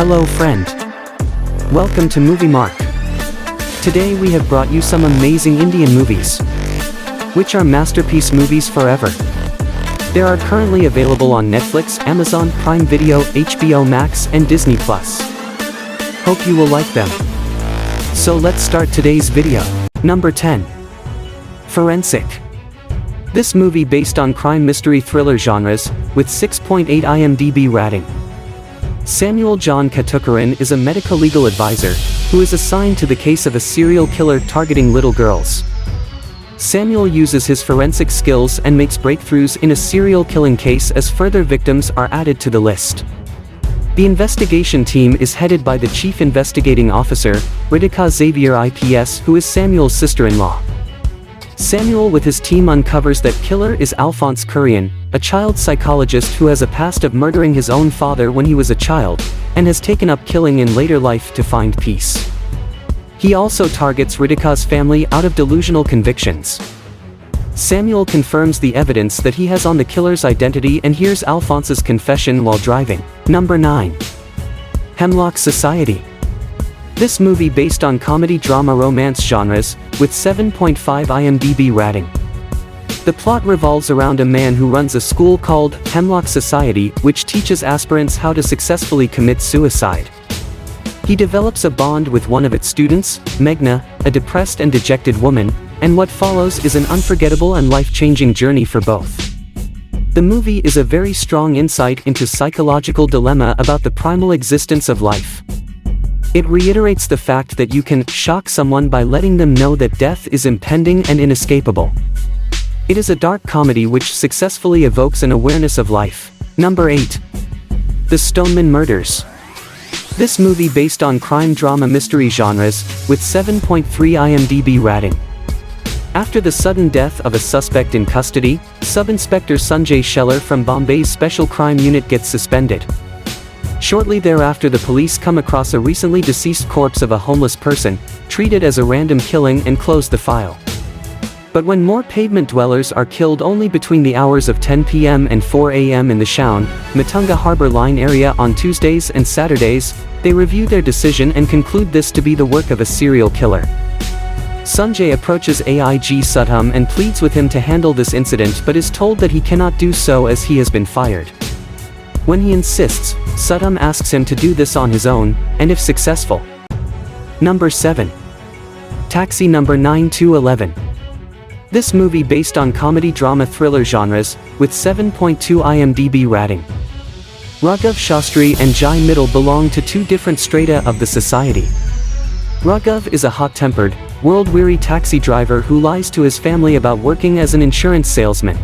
Hello friend. Welcome to Movie Mark. Today we have brought you some amazing Indian movies, which are masterpiece movies forever. They are currently available on Netflix, Amazon Prime Video, HBO Max and Disney+. Hope you will like them. So let's start today's video. Number 10. Forensic. This movie based on crime mystery thriller genres, with 6.8 imdb rating. Samuel John Katukaran is a medical legal advisor, who is assigned to the case of a serial killer targeting little girls. Samuel uses his forensic skills and makes breakthroughs in a serial killing case as further victims are added to the list. The investigation team is headed by the chief investigating officer, Ritika Xavier IPS, who is Samuel's sister-in-law. Samuel with his team uncovers that killer is Alphonse Kurian, a child psychologist who has a past of murdering his own father when he was a child, and has taken up killing in later life to find peace. He also targets Ritika's family out of delusional convictions. Samuel confirms the evidence that he has on the killer's identity and hears Alphonse's confession while driving. Number 9. Hemlock Society. This movie based on comedy drama romance genres, with 7.5 imdb rating. The plot revolves around a man who runs a school called Hemlock Society, which teaches aspirants how to successfully commit suicide. He develops a bond with one of its students, Meghna, a depressed and dejected woman, and what follows is an unforgettable and life-changing journey for both. The movie is a very strong insight into psychological dilemma about the primal existence of life. It reiterates the fact that you can shock someone by letting them know that death is impending and inescapable. It is a dark comedy which successfully evokes an awareness of life. Number 8. The Stoneman Murders. This movie based on crime drama mystery genres, with 7.3 imdb rating. After the sudden death of a suspect in custody, Sub-Inspector Sanjay Shelar from Bombay's Special Crime Unit gets suspended. Shortly thereafter the police come across a recently deceased corpse of a homeless person, treated as a random killing and close the file. But when more pavement dwellers are killed only between the hours of 10 p.m. and 4 a.m. in the Shaun, Matunga Harbour Line area on Tuesdays and Saturdays, they review their decision and conclude this to be the work of a serial killer. Sanjay approaches AIG Sudham and pleads with him to handle this incident but is told that he cannot do so as he has been fired. When he insists, Sudham asks him to do this on his own, and if successful. Number 7. Taxi Number 9 to 11. This movie based on comedy drama thriller genres, with 7.2 imdb rating. Raghav Shastri and Jai Mittal belong to two different strata of the society. Raghav is a hot-tempered, world-weary taxi driver who lies to his family about working as an insurance salesman.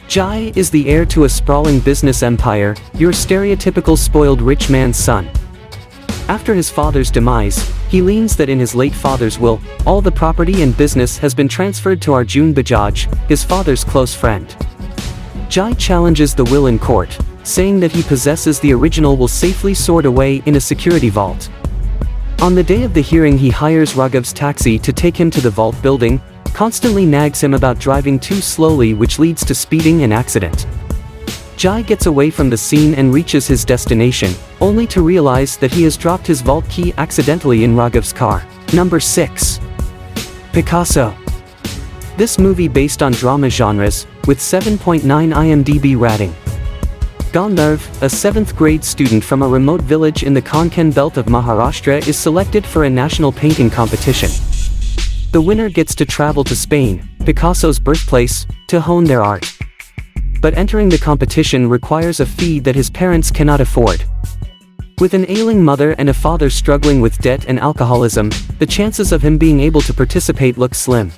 Jai is the heir to a sprawling business empire, your stereotypical spoiled rich man's son. After his father's demise, he learns that in his late father's will, all the property and business has been transferred to Arjun Bajaj, his father's close friend. Jai challenges the will in court, saying that he possesses the original will safely stored away in a security vault. On the day of the hearing he hires Raghav's taxi to take him to the vault building, constantly nags him about driving too slowly which leads to speeding and accident. Jai gets away from the scene and reaches his destination, only to realize that he has dropped his vault key accidentally in Raghav's car. Number 6. Picasso. This movie based on drama genres, with 7.9 imdb rating. Gandharv, a 7th grade student from a remote village in the Konkan belt of Maharashtra is selected for a national painting competition. The winner gets to travel to Spain, Picasso's birthplace, to hone their art. But entering the competition requires a fee that his parents cannot afford. With an ailing mother and a father struggling with debt and alcoholism, the chances of him being able to participate look slim.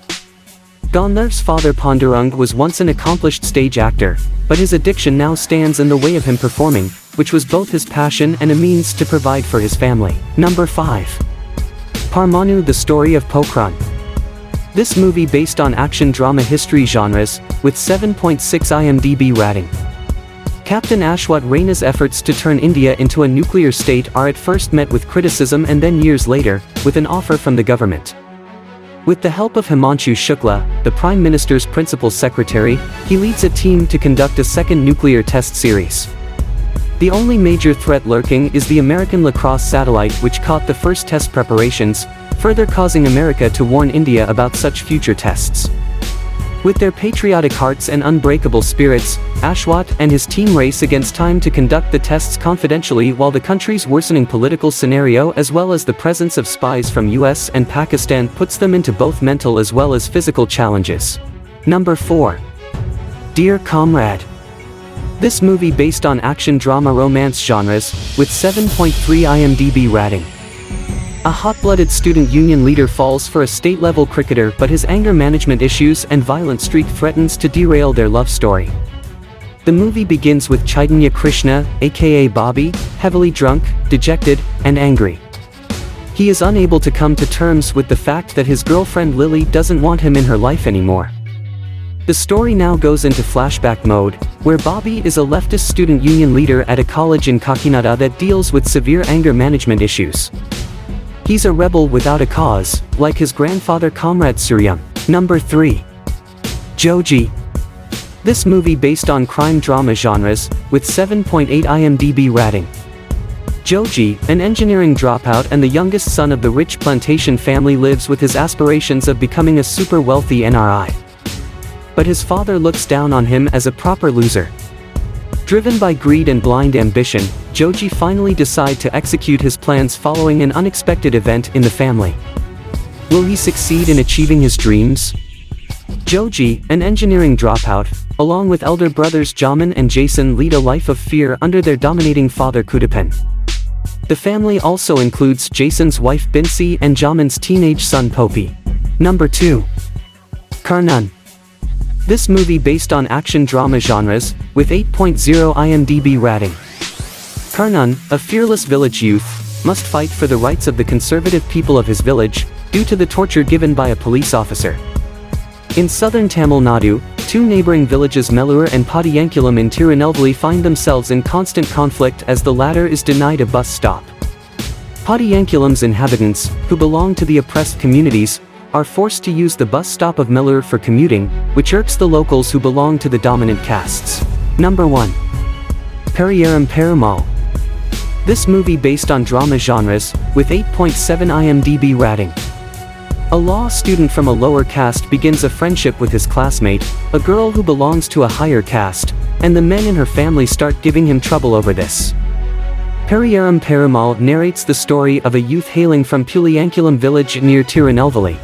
Gandharv's father Pandurang was once an accomplished stage actor, but his addiction now stands in the way of him performing, which was both his passion and a means to provide for his family. Number 5. Parmanu, the Story of Pokhran. This movie based on action drama history genres, with 7.6 imdb rating. Captain Ashwat Raina's efforts to turn India into a nuclear state are at first met with criticism and then years later, with an offer from the government. With the help of Himanshu Shukla, the Prime Minister's principal secretary, he leads a team to conduct a second nuclear test series. The only major threat lurking is the American lacrosse satellite, which caught the first test preparations, further causing America to warn India about such future tests. With their patriotic hearts and unbreakable spirits, Ashwat and his team race against time to conduct the tests confidentially, while the country's worsening political scenario as well as the presence of spies from US and Pakistan puts them into both mental as well as physical challenges. Number 4. Dear Comrade. This movie based on action drama romance genres, with 7.3 IMDb rating. A hot-blooded student union leader falls for a state-level cricketer, but his anger management issues and violent streak threatens to derail their love story. The movie begins with Chaitanya Krishna, aka Bobby, heavily drunk, dejected, and angry. He is unable to come to terms with the fact that his girlfriend Lily doesn't want him in her life anymore. The story now goes into flashback mode, where Bobby is a leftist student union leader at a college in Kakinada that deals with severe anger management issues. He's a rebel without a cause, like his grandfather Comrade Suryam. Number 3. Joji. This movie based on crime drama genres, with 7.8 IMDb rating. Joji, an engineering dropout and the youngest son of the rich plantation family, lives with his aspirations of becoming a super wealthy NRI. But his father looks down on him as a proper loser. Driven by greed and blind ambition, Joji finally decides to execute his plans following an unexpected event in the family. Will he succeed in achieving his dreams? Joji, an engineering dropout, along with elder brothers Jamin and Jason, lead a life of fear under their dominating father Kudapan. The family also includes Jason's wife Binsi and Jamin's teenage son Poppy. Number 2. Karnan. This movie based on action drama genres, with 8.0 IMDb rating. Karnan, a fearless village youth, must fight for the rights of the conservative people of his village, due to the torture given by a police officer. In southern Tamil Nadu, two neighboring villages Melur and Padiyankulam in Tirunelveli find themselves in constant conflict as the latter is denied a bus stop. Padiyankulam's inhabitants, who belong to the oppressed communities, are forced to use the bus stop of Melur for commuting, which irks the locals who belong to the dominant castes. Number 1. Periyaram Perumal. This movie based on drama genres, with 8.7 IMDb rating. A law student from a lower caste begins a friendship with his classmate, a girl who belongs to a higher caste, and the men in her family start giving him trouble over this. Periyaram Perumal narrates the story of a youth hailing from Puliyankulam village near Tirunelveli.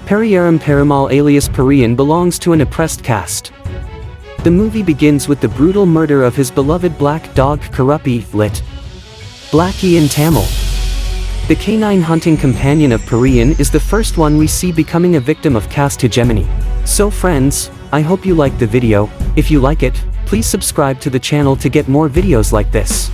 Periyaram Perumal alias Periyan belongs to an oppressed caste. The movie begins with the brutal murder of his beloved black dog Karuppi, lit. Blackie in Tamil. The canine hunting companion of Periyan is the first one we see becoming a victim of caste hegemony. So friends, I hope you liked the video. If you like it, please subscribe to the channel to get more videos like this.